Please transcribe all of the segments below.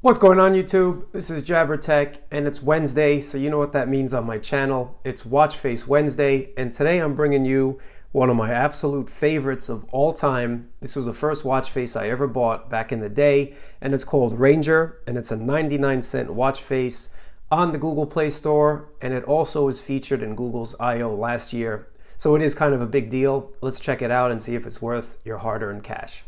What's going on YouTube? This is Jabber Tech and it's Wednesday, so you know what that means on my channel. It's Watch Face Wednesday, and today I'm bringing you one of my absolute favorites of all time. This was the first watch face I ever bought back in the day, and it's called Ranger, and it's a 99-cent watch face on the Google Play Store, and it also was featured in Google's I/O last year. So it is kind of a big deal. Let's check it out and see if it's worth your hard-earned cash.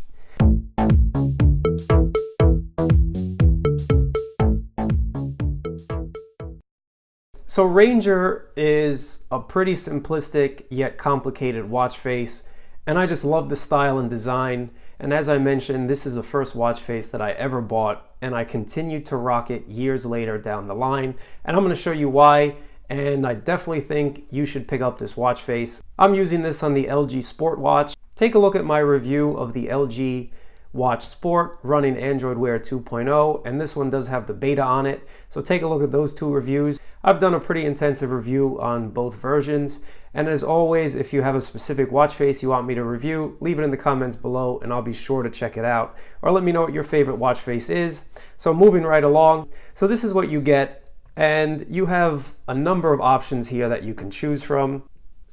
So Ranger is a pretty simplistic yet complicated watch face, and I just love the style and design. And as I mentioned, this is the first watch face that I ever bought, and I continued to rock it years later down the line. And I'm going to show you why, and I definitely think you should pick up this watch face. I'm using this on the LG Sport watch. Take a look at my review of the LG Watch Sport running Android Wear 2.0, and this one does have the beta on it, so take a look at those two reviews. I've done a pretty intensive review on both versions, and as always, if you have a specific watch face you want me to review, leave it in the comments below and I'll be sure to check it out, or let me know what your favorite watch face is. So moving right along, so this is what you get, and you have a number of options here that you can choose from.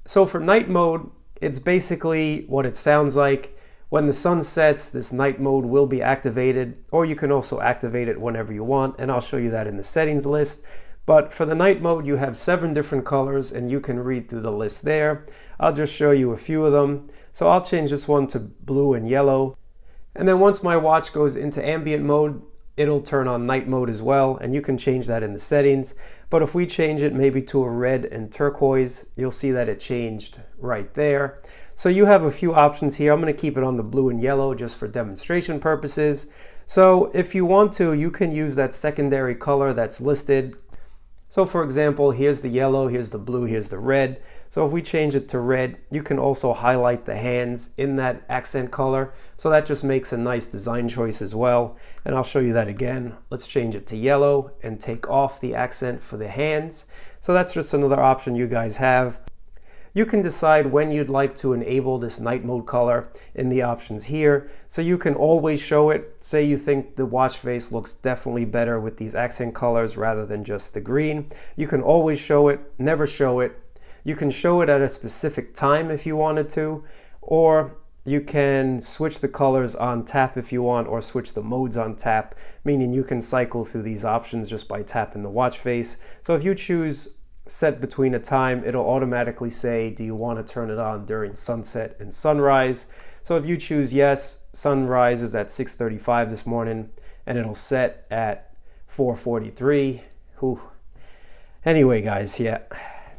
So for night mode, it's basically what it sounds like. When the sun sets, this night mode will be activated, or you can also activate it whenever you want, and I'll show you that in the settings list. But for the night mode, you have 7 different colors, and you can read through the list there. I'll just show you a few of them. So I'll change this one to blue and yellow. And then once my watch goes into ambient mode, it'll turn on night mode as well, and you can change that in the settings. But if we change it maybe to a red and turquoise, you'll see that it changed right there. So you have a few options here. I'm going to keep it on the blue and yellow just for demonstration purposes. So if you want to, you can use that secondary color that's listed. So for example, here's the yellow, here's the blue, here's the red. So if we change it to red, you can also highlight the hands in that accent color. So that just makes a nice design choice as well. And I'll show you that again. Let's change it to yellow and take off the accent for the hands. So that's just another option you guys have. You can decide when you'd like to enable this night mode color in the options here. So you can always show it. Say you think the watch face looks definitely better with these accent colors rather than just the green. You can always show it, never show it. You can show it at a specific time if you wanted to, or you can switch the colors on tap if you want, or switch the modes on tap, meaning you can cycle through these options just by tapping the watch face. So if you choose set between a time, it'll automatically say, do you want to turn it on during sunset and sunrise? So if you choose yes, sunrise is at 6:35 this morning, and it'll set at 4:43. Whew. Anyway guys, yeah,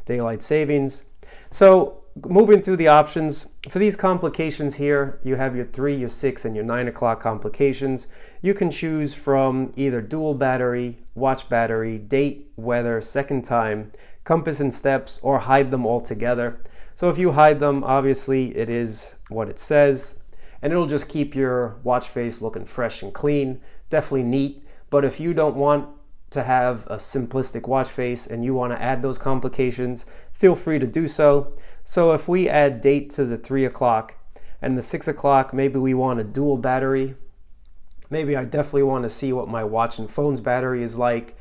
daylight savings. So moving through the options, for these complications here, you have your 3, your 6, and your 9 o'clock complications. You can choose from either dual battery, watch battery, date, weather, second time, compass and steps, or hide them all together. So if you hide them, obviously it is what it says, and it'll just keep your watch face looking fresh and clean, definitely neat. But if you don't want to have a simplistic watch face and you want to add those complications, feel free to do so. So if we add date to the 3 o'clock and the 6 o'clock, maybe we want a dual battery. Maybe I definitely want to see what my watch and phone's battery is like.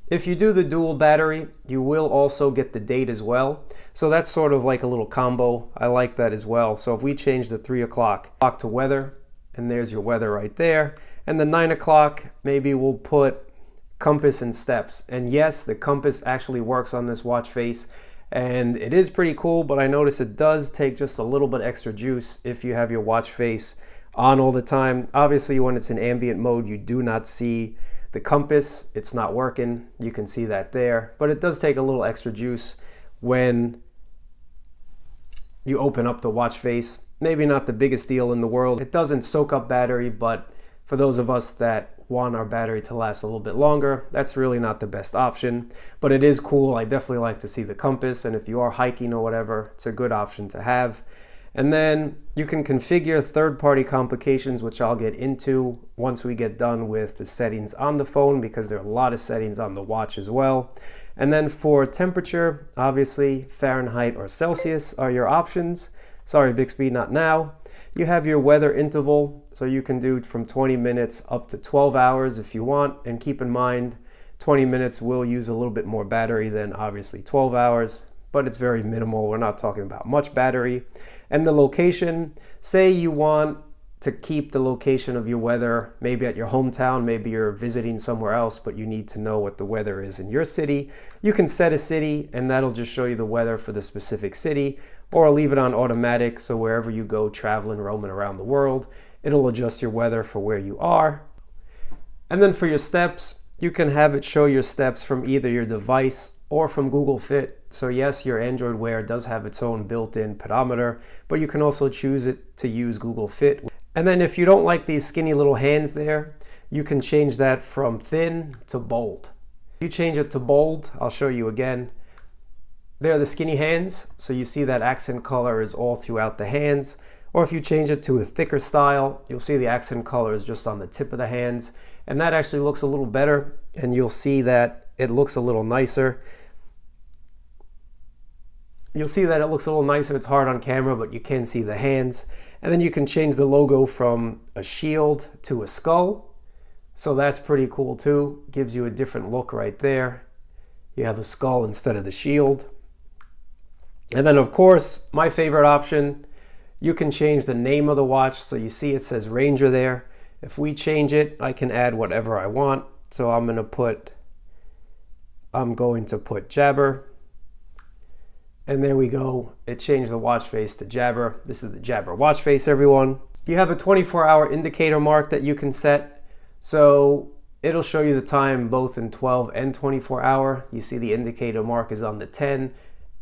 If you do the dual battery, you will also get the date as well. So that's sort of like a little combo. I like that as well. So if we change the 3 o'clock to weather, and there's your weather right there. And the 9 o'clock, maybe we'll put compass and steps. And yes, the compass actually works on this watch face, and it is pretty cool, but I notice it does take just a little bit extra juice if you have your watch face on all the time. Obviously, when it's in ambient mode, you do not see the compass. It's not working. You can see that there, but it does take a little extra juice when you open up the watch face. Maybe not the biggest deal in the world. It doesn't soak up battery, but for those of us that want our battery to last a little bit longer, that's really not the best option, but it is cool. I definitely like to see the compass, and if you are hiking or whatever, it's a good option to have. And then you can configure third-party complications, which I'll get into once we get done with the settings on the phone, because there are a lot of settings on the watch as well. And then for temperature, obviously Fahrenheit or Celsius are your options. Sorry, Bixby, not now. You have your weather interval. So you can do from 20 minutes up to 12 hours if you want. And keep in mind, 20 minutes will use a little bit more battery than obviously 12 hours, but it's very minimal. We're not talking about much battery. And the location, say you want to keep the location of your weather maybe at your hometown, maybe you're visiting somewhere else, but you need to know what the weather is in your city. You can set a city and that'll just show you the weather for the specific city, or leave it on automatic, so wherever you go traveling, roaming around the world, it'll adjust your weather for where you are. And then for your steps, you can have it show your steps from either your device or from Google Fit. So yes, your Android Wear does have its own built-in pedometer, but you can also choose it to use Google Fit. And then if you don't like these skinny little hands there, you can change that from thin to bold. If you change it to bold, I'll show you again. There are the skinny hands, so you see that accent color is all throughout the hands. Or if you change it to a thicker style, you'll see the accent color is just on the tip of the hands. And that actually looks a little better, and you'll see that it looks a little nicer. You'll see that it looks a little nicer. It's hard on camera, but you can see the hands. And then you can change the logo from a shield to a skull. So that's pretty cool too. Gives you a different look right there. You have a skull instead of the shield. And then of course, my favorite option, you can change the name of the watch. So you see it says Ranger there. If we change it, I can add whatever I want. So I'm going to put Jabber. And there we go. It changed the watch face to Jabber. This is the Jabber watch face, everyone. You have a 24-hour indicator mark that you can set. So it'll show you the time both in 12 and 24 hour. You see the indicator mark is on the 10,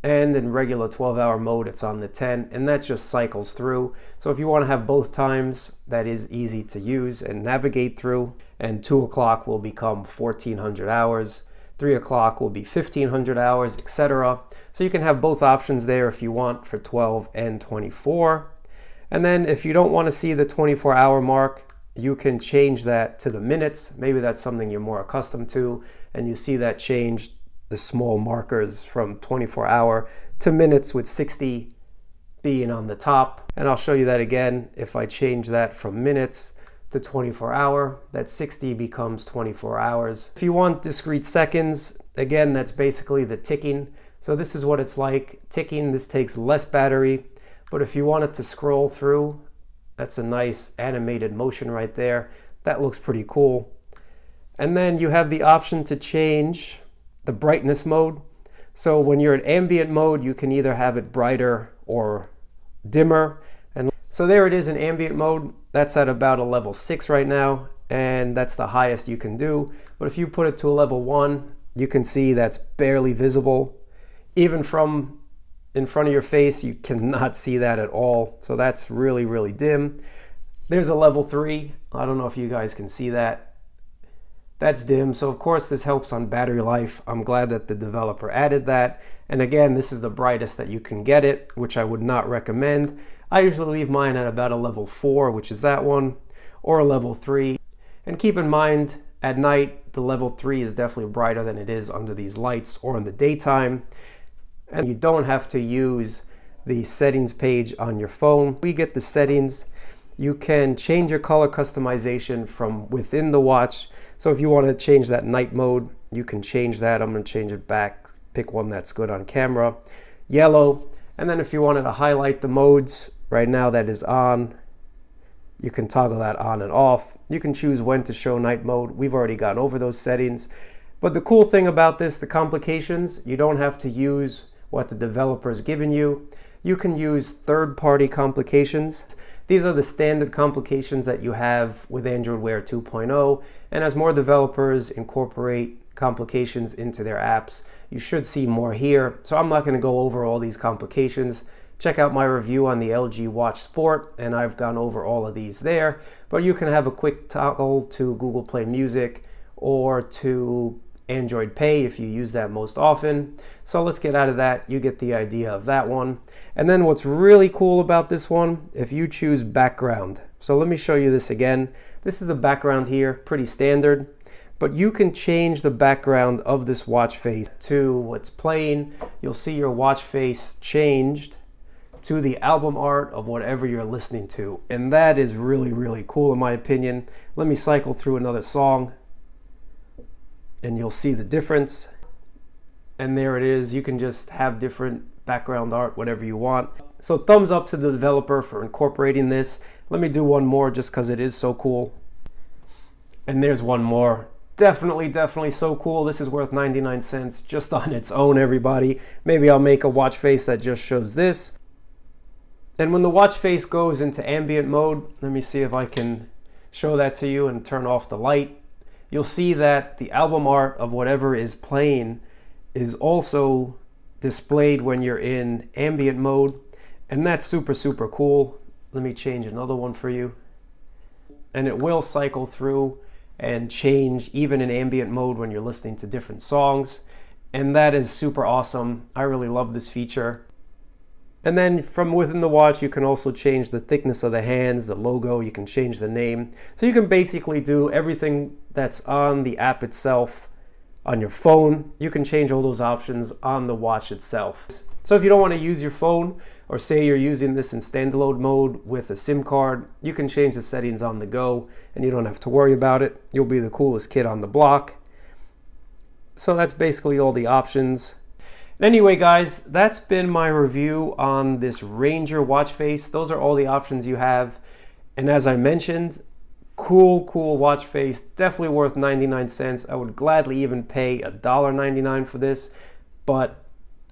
and in regular 12-hour mode, it's on the 10, and that just cycles through. So if you want to have both times, that is easy to use and navigate through. And 2 o'clock will become 1400 hours. 3 o'clock will be 1500 hours, etc. So you can have both options there if you want for 12 and 24. And then if you don't want to see the 24-hour mark, you can change that to the minutes. Maybe that's something you're more accustomed to, and you see that change the small markers from 24-hour to minutes, with 60 being on the top. And I'll show you that again. If I change that from minutes to 24-hour, that 60 becomes 24 hours. If you want discrete seconds, again, that's basically the ticking. So this is what it's like. Ticking, this takes less battery, but if you want it to scroll through, that's a nice animated motion right there. That looks pretty cool. And then you have the option to change the brightness mode. So when you're in ambient mode, you can either have it brighter or dimmer. And so there it is in ambient mode. That's at about a level 6 right now, and that's the highest you can do. But if you put it to a level 1, you can see that's barely visible. Even from in front of your face, you cannot see that at all. So that's really, really dim. There's a level 3. I don't know if you guys can see that. That's dim. So of course this helps on battery life. I'm glad that the developer added that. And again, this is the brightest that you can get it, which I would not recommend. I usually leave mine at about a level 4, which is that one, or a level 3. And keep in mind, at night, the level 3 is definitely brighter than it is under these lights or in the daytime. And you don't have to use the settings page on your phone. We get the settings. You can change your color customization from within the watch. So if you want to change that night mode, you can change that. I'm going to change it back, pick one that's good on camera, yellow. And then if you wanted to highlight the modes, right now that is on, you can toggle that on and off. You can choose when to show night mode. We've already gone over those settings. But the cool thing about this, the complications, you don't have to use what the developer has given you. You can use third-party complications. These are the standard complications that you have with Android Wear 2.0. And as more developers incorporate complications into their apps, you should see more here. So I'm not going to go over all these complications. Check out my review on the LG Watch Sport, and I've gone over all of these there. But you can have a quick toggle to Google Play Music or to Android Pay if you use that most often. So let's get out of that. You get the idea of that one. And then what's really cool about this one, if you choose background. So let me show you this again. This is the background here, pretty standard. But you can change the background of this watch face to what's playing. You'll see your watch face changed to the album art of whatever you're listening to. And that is really, really cool in my opinion. Let me cycle through another song and you'll see the difference. And there it is. You can just have different background art, whatever you want. So thumbs up to the developer for incorporating this. Let me do one more just because it is so cool. And there's one more. Definitely so cool. This is worth 99 cents just on its own, everybody. Maybe I'll make a watch face that just shows this. And when the watch face goes into ambient mode, let me see if I can show that to you and turn off the light. You'll see that the album art of whatever is playing is also displayed when you're in ambient mode. And that's super cool. Let me change another one for you. And it will cycle through and change even in ambient mode when you're listening to different songs. And that is super awesome. I really love this feature. And then from within the watch, you can also change the thickness of the hands, the logo, you can change the name. So you can basically do everything that's on the app itself on your phone. You can change all those options on the watch itself. So if you don't want to use your phone, or say you're using this in standalone mode with a SIM card, you can change the settings on the go and you don't have to worry about it. You'll be the coolest kid on the block. So that's basically all the options. Anyway guys, that's been my review on this Ranger watch face. Those are all the options you have. And as I mentioned, cool watch face, definitely worth 99 cents. I would gladly even pay $1.99 for this, but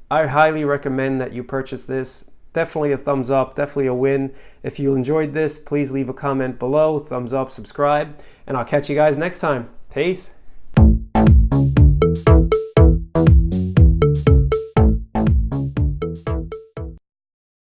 I highly recommend that you purchase this. Definitely a thumbs up, definitely a win. If you enjoyed this, please leave a comment below, thumbs up, subscribe, and I'll catch you guys next time. Peace.